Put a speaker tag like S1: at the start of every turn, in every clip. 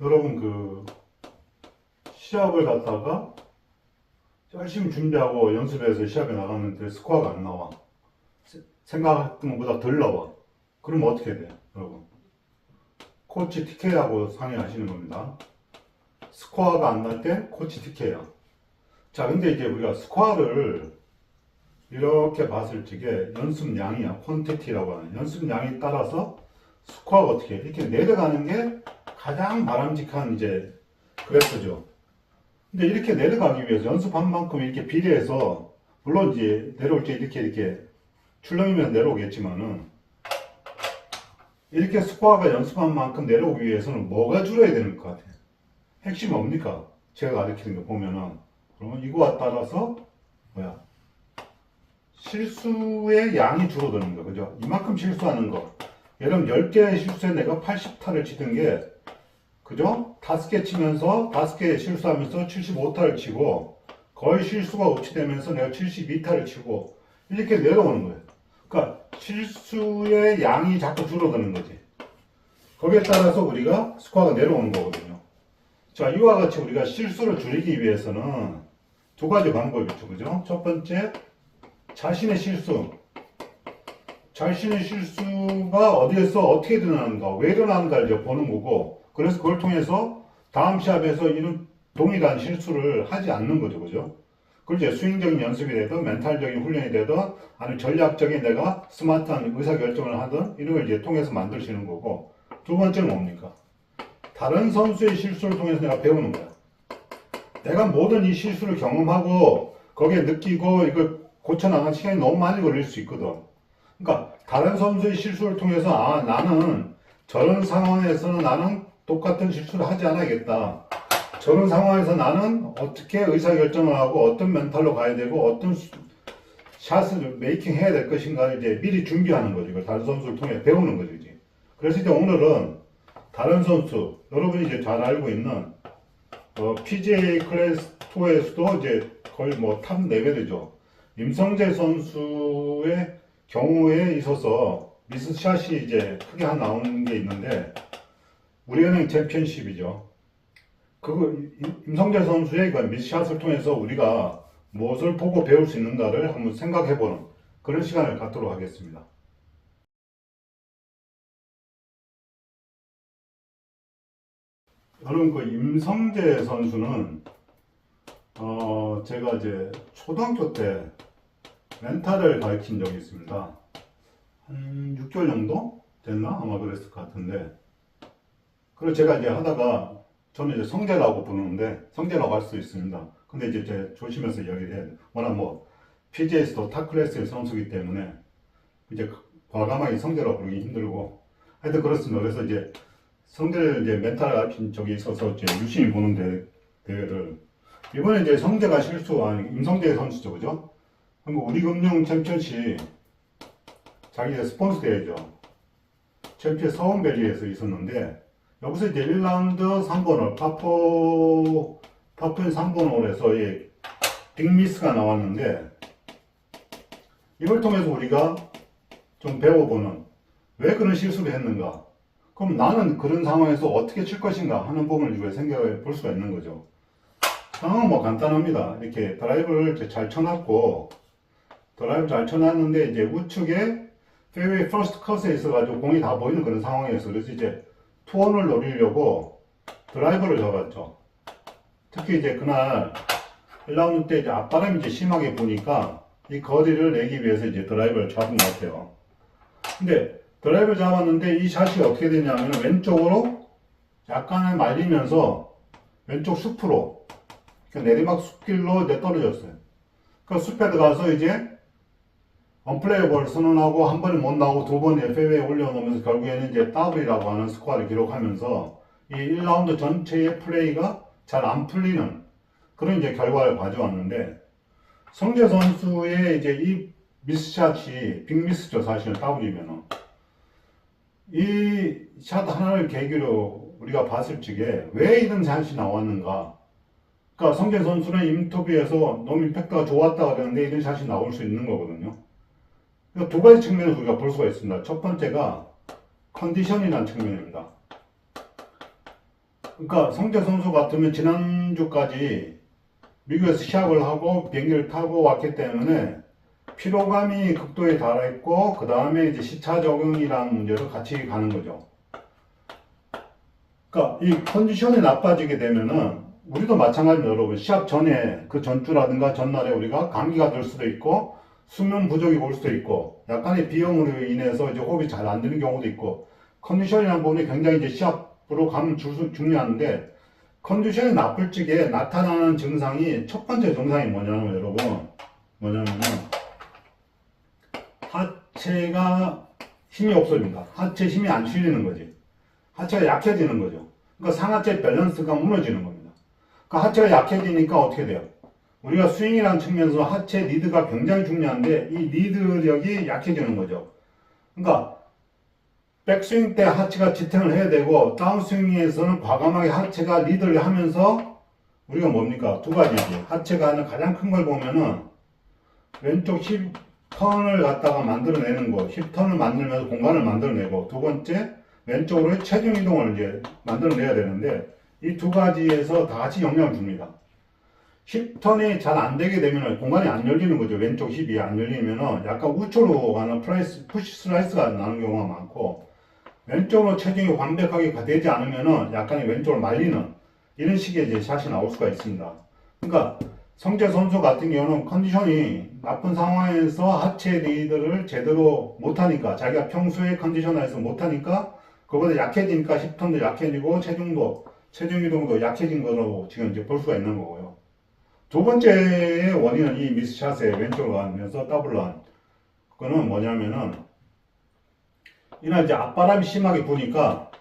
S1: 여러분 시합을 갖다가 열심히 준비하고 연습해서 시합에 나갔는데 스코어가 안 나와. 생각했던 것보다 덜 나와. 그럼 어떻게 돼, 여러분? 코치 TK하고 상의하시는 겁니다. 스코어가 안 날 때 코치 TK야. 자, 근데 이제 우리가 스코어를 이렇게 봤을 적에 연습량이야. 퀀티티라고 하는 연습량에 따라서 스코어가 어떻게 해? 이렇게 내려가는 게 가장 바람직한 이제 그래프죠. 근데 이렇게 내려가기 위해서 연습한 만큼 이렇게 비례해서 물론 이제 내려올 때 이렇게 출렁이면 내려오겠지만은 이렇게 스코어가 연습한 만큼 내려오기 위해서는 뭐가 줄어야 되는 것 같아요? 핵심이 뭡니까? 제가 가르치는 거 보면은 그러면 이거와 따라서 뭐야? 실수의 양이 줄어드는 거, 그죠? 이만큼 실수하는 거. 예를 들면 10개 실수에 내가 80타를 치던 게, 그죠? 5개 치면서, 5개 실수하면서 75타를 치고, 거의 실수가 없이 되면서 내가 72타를 치고, 이렇게 내려오는 거예요. 그러니까 실수의 양이 자꾸 줄어드는 거지. 거기에 따라서 우리가 스코어가 내려오는 거거든요. 자, 이와 같이 우리가 실수를 줄이기 위해서는 두 가지 방법이 있죠, 그죠? 첫 번째, 자신의 실수가 어디에서 어떻게 일어나는가, 왜 일어나는가를 이제 보는 거고, 그래서 그걸 통해서 다음 시합에서 이런 동일한 실수를 하지 않는 거죠, 그죠? 그걸 이제 스윙적인 연습이 되든, 멘탈적인 훈련이 되든, 아니면 전략적인 내가 스마트한 의사결정을 하든, 이런 걸 이제 통해서 만드시는 거고, 두 번째는 뭡니까? 다른 선수의 실수를 통해서 내가 배우는 거야. 내가 모든 이 실수를 경험하고, 거기에 느끼고, 이걸 고쳐나가는 시간이 너무 많이 걸릴 수 있거든. 그러니까 다른 선수의 실수를 통해서 나는 저런 상황에서는 나는 똑같은 실수를 하지 않아야겠다. 저런 상황에서 나는 어떻게 의사결정을 하고 어떤 멘탈로 가야 되고 어떤 샷을 메이킹 해야 될 것인가 이제 미리 준비하는 거죠. 이걸 다른 선수를 통해 배우는 거죠. 이제. 그래서 이제 오늘은 다른 선수, 여러분이 이제 잘 알고 있는 PGA 클래스 2에서도 이제 거의 뭐 탑 레벨이죠. 임성재 선수의 경우에 있어서 미스샷이 이제 크게 하나 나오는 게 있는데 우리은행 챔피언십이죠. 임성재 선수의 그 미스샷을 통해서 우리가 무엇을 보고 배울 수 있는가를 한번 생각해보는 그런 시간을 갖도록 하겠습니다. 여러분 임성재 선수는 제가 이제 초등학교 때 멘탈을 가르친 적이 있습니다. 한 6개월 정도 됐나? 아마 그랬을 것 같은데. 그리고 제가 이제 하다가, 저는 이제 성재라고 부르는데, 성재라고 할 수 있습니다. 근데 이제 조심해서 이야기를 해야 돼. 워낙 PGA에서도 탑 클래스의 선수이기 때문에, 이제 과감하게 성재라고 부르기 힘들고, 하여튼 그렇습니다. 그래서 이제 성재를 이제 멘탈 가르친 적이 있어서 이제 유심히 보는 대회를, 이번에 이제 성재가 실수한 임성재 선수죠, 그죠? 우리금융 챔피언십 자기 스폰서 대회죠. 챔피언 서원밸리에서 있었는데 여기서 이제 1라운드 3번홀 파포인 3번홀에서 빅미스가 나왔는데 이걸 통해서 우리가 좀 배워보는 왜 그런 실수를 했는가, 그럼 나는 그런 상황에서 어떻게 칠 것인가 하는 부분을 이제 생각해 볼 수가 있는 거죠. 상황은 간단합니다. 이렇게 드라이브를 잘 쳐놨고 드라이브 잘 쳐놨는데 이제 우측에 페이웨이 퍼스트 컷에 있어가지고 공이 다 보이는 그런 상황이었어. 그래서 이제 투혼을 노리려고 드라이버를 잡았죠. 특히 이제 그날 1라운드 때 이제 앞바람이 이제 심하게 부니까 이 거리를 내기 위해서 이제 드라이버를 잡은 것 같아요. 근데 드라이버를 잡았는데 이 샷이 어떻게 되냐면 왼쪽으로 약간은 말리면서 왼쪽 숲으로 내리막 숲길로 이제 떨어졌어요. 그 숲에 들어가서 이제 언플레이어볼 선언하고 한 번에 못 나오고 두 번에 페이웨이에 올려놓으면서 결국에는 이제 더블이라고 하는 스코어를 기록하면서 이 1라운드 전체의 플레이가 잘 안 풀리는 그런 이제 결과를 가져왔는데 성재 선수의 이제 이 미스샷이 빅미스죠. 사실은 더블이면은 이 샷 하나를 계기로 우리가 봤을 적에 왜 이런 샷이 나왔는가. 그러니까 성재 선수는 인터뷰에서 너무 임팩트가 좋았다 그러는데 이런 샷이 나올 수 있는 거거든요. 두 가지 측면을 우리가 볼 수가 있습니다. 첫 번째가 컨디션이라는 측면입니다. 그러니까 성재 선수 같으면 지난주까지 미국에서 시합을 하고 비행기를 타고 왔기 때문에 피로감이 극도에 달했고, 그 다음에 이제 시차 적응이라는 문제로 같이 가는 거죠. 그러니까 이 컨디션이 나빠지게 되면은 우리도 마찬가지입니다, 여러분. 시합 전에 그 전주라든가 전날에 우리가 감기가 들 수도 있고 수면 부족이 올 수도 있고 약간의 비염으로 인해서 이제 호흡이 잘 안 되는 경우도 있고, 컨디션이라는 부분이 굉장히 이제 시합으로 가면 중요한데, 컨디션이 나쁠 적에 나타나는 증상이, 첫 번째 증상이 뭐냐면 여러분, 뭐냐면은 하체가 힘이 없어집니다. 하체 힘이 안 실리는 거지. 하체가 약해지는 거죠. 그러니까 상하체 밸런스가 무너지는 겁니다. 그러니까 하체가 약해지니까 어떻게 돼요? 우리가 스윙이라는 측면에서 하체 리드가 굉장히 중요한데 이 리드력이 약해지는 거죠. 그러니까 백스윙 때 하체가 지탱을 해야 되고, 다운스윙에서는 과감하게 하체가 리드를 하면서 우리가 뭡니까? 두 가지지. 하체가 하는 가장 큰 걸 보면은 왼쪽 힙턴을 갖다가 만들어내는 거, 힙턴을 만들면서 공간을 만들어내고, 두 번째 왼쪽으로 체중 이동을 이제 만들어내야 되는데, 이 두 가지에서 다 같이 영향을 줍니다. 힙턴이 잘 안 되게 되면 공간이 안 열리는 거죠. 왼쪽 힙이 안 열리면은 약간 우측으로 가는 푸시 슬라이스가 나는 경우가 많고, 왼쪽으로 체중이 완벽하게 되지 않으면은 약간의 왼쪽으로 말리는 이런 식의 이제 샷이 나올 수가 있습니다. 그러니까 성재 선수 같은 경우는 컨디션이 나쁜 상황에서 하체 리드를 제대로 못하니까, 자기가 평소에 컨디션에서 못하니까 그보다 약해지니까 힙턴도 약해지고 체중 이동도 약해진 거라고 지금 이제 볼 수가 있는 거고요. 두 번째의 원인은 이 미스샷에 왼쪽으로 가면서 더블런, 그거는 뭐냐면은 이날 이제 앞바람이 심하게 부니까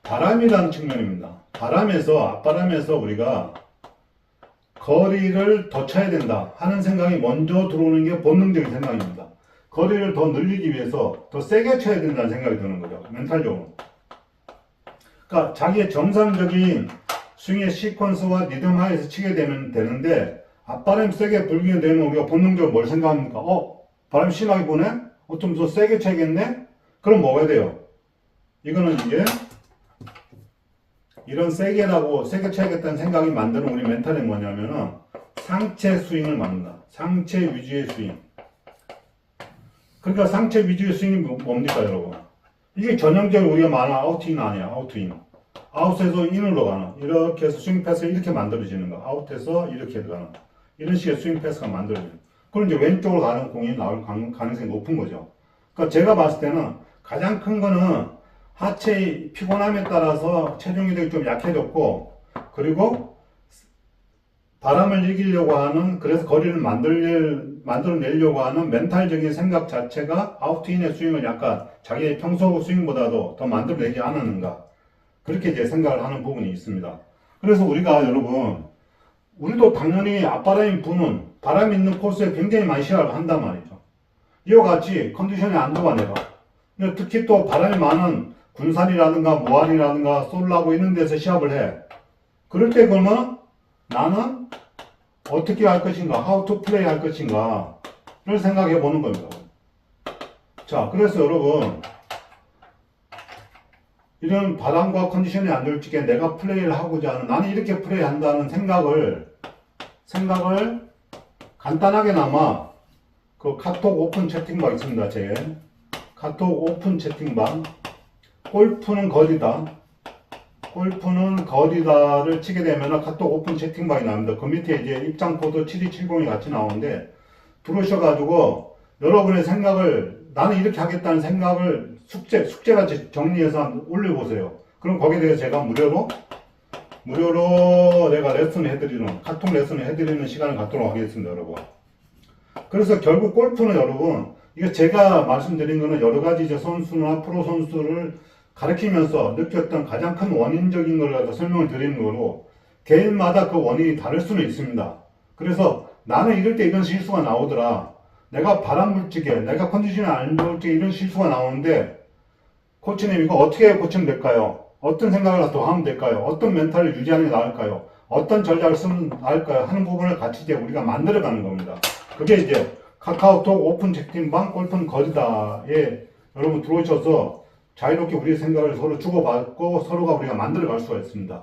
S1: 바람이라는 측면입니다. 앞바람에서 우리가 거리를 더 쳐야 된다 하는 생각이 먼저 들어오는 게 본능적인 생각입니다. 거리를 더 늘리기 위해서 더 세게 쳐야 된다는 생각이 드는 거죠. 멘탈적으로. 그러니까 자기의 정상적인 스윙의 시퀀스와 리듬 하에서 치게 되면 되는데, 앞바람이 세게 불게 되면 우리가 본능적으로 뭘 생각합니까? 바람이 심하게 부네? 좀 더 세게 쳐야겠네? 그럼 뭐가 돼요? 이거는 이제 이런 세게 쳐야겠다는 생각이 만드는 우리 멘탈이 뭐냐면은 상체 스윙을 만든다. 상체 위주의 스윙. 그러니까 상체 위주의 스윙이 뭡니까, 여러분? 이게 전형적으로 우리가 말하는 아웃인 아니야, 아웃인. 아웃에서 인으로 가는, 이렇게 해서 스윙 패스가 이렇게 만들어지는 거. 아웃에서 이렇게 들어가는 이런 식의 스윙 패스가 만들어지는. 그럼 이제 왼쪽으로 가는 공이 나올 가능성이 높은 거죠. 그러니까 제가 봤을 때는 가장 큰 거는 하체의 피곤함에 따라서 체중 이동이 좀 약해졌고, 그리고 바람을 이기려고 하는, 그래서 거리를 만들어내려고 하는 멘탈적인 생각 자체가 아웃인의 스윙을 약간 자기의 평소 스윙보다도 더 만들어내지 않았는가, 그렇게 이제 생각을 하는 부분이 있습니다. 그래서 우리가 여러분, 우리도 당연히 앞바람이 부는, 바람이 있는 코스에 굉장히 많이 시합을 한단 말이죠. 이와 같이 컨디션이 안 좋아 내가. 특히 또 바람이 많은 군산이라든가 무안이라든가 솔라고 이런 데서 시합을 해. 그럴 때 그러면 나는 어떻게 할 것인가, how to play 할 것인가를 생각해 보는 겁니다. 자, 그래서 여러분, 이런 바람과 컨디션이 안 좋을 적에 내가 플레이를 하고자 하는, 나는 이렇게 플레이 한다는 생각을 간단하게나마 그 카톡 오픈 채팅방 있습니다. 제 카톡 오픈 채팅방, 골프는 거리다를 치게 되면 카톡 오픈 채팅방이 나옵니다. 그 밑에 이제 입장 코드 7270이 같이 나오는데, 들어오셔가지고 여러분의 생각을, 나는 이렇게 하겠다는 생각을 숙제같이 정리해서 한번 올려보세요. 그럼 거기에 대해서 제가 무료로 내가 레슨을 해드리는, 카톡 레슨을 해드리는 시간을 갖도록 하겠습니다, 여러분. 그래서 결국 골프는 여러분, 이거 제가 말씀드린 거는 여러 가지 이제 선수나 프로 선수를 가르치면서 느꼈던 가장 큰 원인적인 걸 갖다 설명을 드리는 거로, 개인마다 그 원인이 다를 수는 있습니다. 그래서 나는 이럴 때 이런 실수가 나오더라, 내가 바람 불 적에, 내가 컨디션이 안 좋을 때 이런 실수가 나오는데, 코치님 이거 어떻게 고치면 될까요? 어떤 생각을 더 하면 될까요? 어떤 멘탈을 유지하는 게 나을까요? 어떤 전략을 쓰면 나을까요? 하는 부분을 같이 이제 우리가 만들어가는 겁니다. 그게 이제 카카오톡 오픈 채팅방 골프는 거리다에 여러분 들어오셔서 자유롭게 우리의 생각을 서로 주고받고 서로가 우리가 만들어갈 수가 있습니다.